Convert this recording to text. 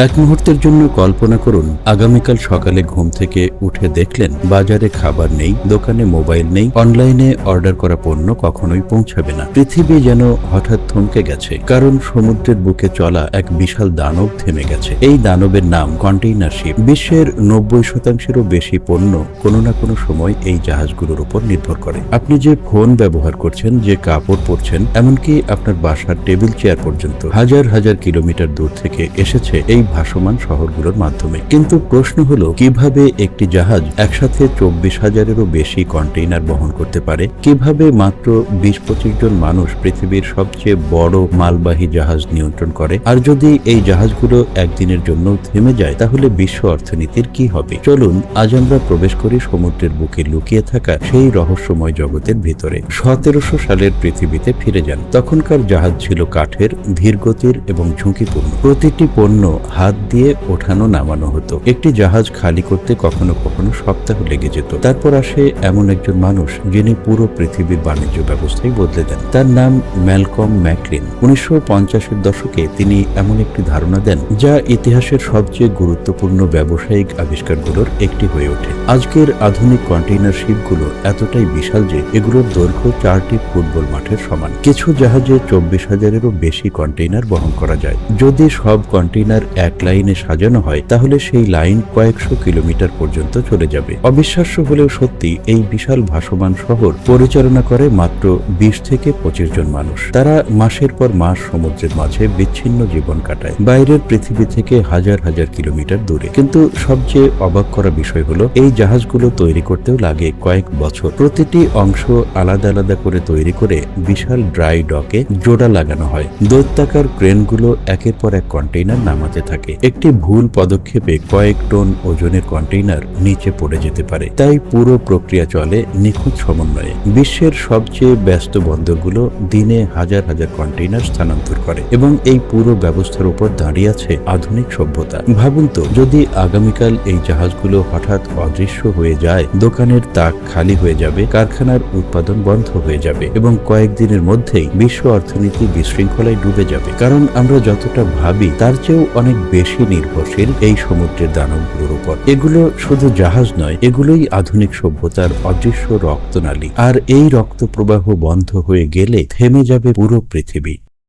এক মুহূর্তের জন্য কল্পনা করুন, আগামীকাল সকালে ঘুম থেকে উঠে দেখলেন বাজারে খাবার নেই, দোকানে মোবাইল নেই, অনলাইনে অর্ডার করা পণ্য কখনোই পৌঁছাবে না। পৃথিবী যেন হঠাৎ থমকে গেছে, কারণ সমুদ্রের বুকে চলা এক বিশাল দানব থেমে গেছে। এই দানবের নাম কন্টেইনার শিপ। বিশ্বের 90%-এরও বেশি পণ্য কোনো না কোনো সময় এই জাহাজগুলোর উপর নির্ভর করে। আপনি যে ফোন ব্যবহার করছেন, যে কাপড় পরছেন, এমনকি আপনার বাসার টেবিল চেয়ার পর্যন্ত হাজার হাজার কিলোমিটার দূর থেকে এসেছে এই ভাসমান শহরগুলোর মাধ্যমে। কিন্তু প্রশ্ন হলো, কিভাবে একটি জাহাজ একসাথে 24,000-এরও বেশি কন্টেইনার বহন করতে পারে? কিভাবে মাত্র 20-25 জন মানুষ পৃথিবীর সবচেয়ে বড় মালবাহী জাহাজ নিয়ন্ত্রণ করে? আর যদি এই জাহাজগুলো একদিনের জন্য থেমে যায়, তাহলে বিশ্ব অর্থনীতির কি হবে? চলুন আজ আমরা প্রবেশ করি সমুদ্রের বুকে লুকিয়ে থাকা সেই রহস্যময় জগতের ভিতরে। 1700 সালের পৃথিবীতে ফিরে যান। তখনকার জাহাজ ছিল কাঠের, ধীরগতির এবং ঝুঁকিপূর্ণ। প্রতিটি পণ্য হাত দিয়ে ওঠানো নামানো হতো। একটি জাহাজ খালি করতে কখনো কখনো সপ্তাহ লেগে যেত। তারপর আসে এমন একজন মানুষ, যিনি পুরো পৃথিবীর বাণিজ্য ব্যবস্থাই বদলে দেন। তার নাম ম্যালকম ম্যাকলিন। 1950-এর দশকে তিনি এমন একটি ধারণা দেন, যা ইতিহাসের সবচেয়ে গুরুত্বপূর্ণ ব্যবসায়িক আবিষ্কারগুলোর একটি হয়ে ওঠে। আজকের আধুনিক কন্টেইনার শিপগুলো এতটাই বিশাল যে এগুলোর দৈর্ঘ্য 4টি ফুটবল মাঠের সমান। কিছু জাহাজে 24,000-এরও বেশি কন্টেইনার বহন করা যায়। যদি সব কন্টেইনার এক লাইনে সাজানো হয়, তাহলে সেই লাইন কয়েকশো কিলোমিটার পর্যন্ত চলে যাবে। অবিশ্বাস্য হলেও সত্যি, এই বিশাল ভাসমান শহর পরিচালনা করে মাত্র 20 থেকে 25 জন মানুষ। তারা মাসের পর মাস সমুদ্রের মাঝে বিচ্ছিন্ন জীবন কাটায়, বাইরের পৃথিবী থেকে হাজার হাজার কিলোমিটার দূরে। কিন্তু সবচেয়ে অবাক করা বিষয় হলো, এই জাহাজগুলো তৈরি করতেও লাগে কয়েক বছর। প্রতিটি অংশ আলাদা আলাদা করে তৈরি করে বিশাল ড্রাই ডকে জোড়া লাগানো হয়। দৈত্যাকার ক্রেনগুলো একের পর এক কন্টেইনার নামাতে থাকে। একটি ভুল পদক্ষেপে কয়েক টন ওজনের কন্টেইনার নিচে পড়ে যেতে পারে। তাই পুরো প্রক্রিয়া চলে নিখুঁত সমন্বয়ে। বিশ্বের সবচেয়ে ব্যস্ত বন্দরগুলো দিনে হাজার হাজার কন্টেইনার স্থানান্তর করে, এবং এই পুরো ব্যবস্থার উপর দাঁড়িয়ে আছে আধুনিক সভ্যতা। ভাবুন তো, যদি আগামীকাল এই জাহাজগুলো হঠাৎ অদৃশ্য হয়ে যায়, দোকানের তাক খালি হয়ে যাবে, কারখানার উৎপাদন বন্ধ হয়ে যাবে, এবং কয়েকদিনের মধ্যেই বিশ্ব অর্থনীতি বিশৃঙ্খলায় ডুবে যাবে। কারণ আমরা যতটা ভাবি তার চেয়েও অনেক বেশি নির্ভরশীল এই সমুদ্রের দানবগুলোর উপর। এগুলো শুধু জাহাজ নয়, এগুলোই আধুনিক সভ্যতার অদৃশ্য রক্তনালী। আর এই রক্ত প্রবাহ বন্ধ হয়ে গেলে থেমে যাবে পুরো পৃথিবী।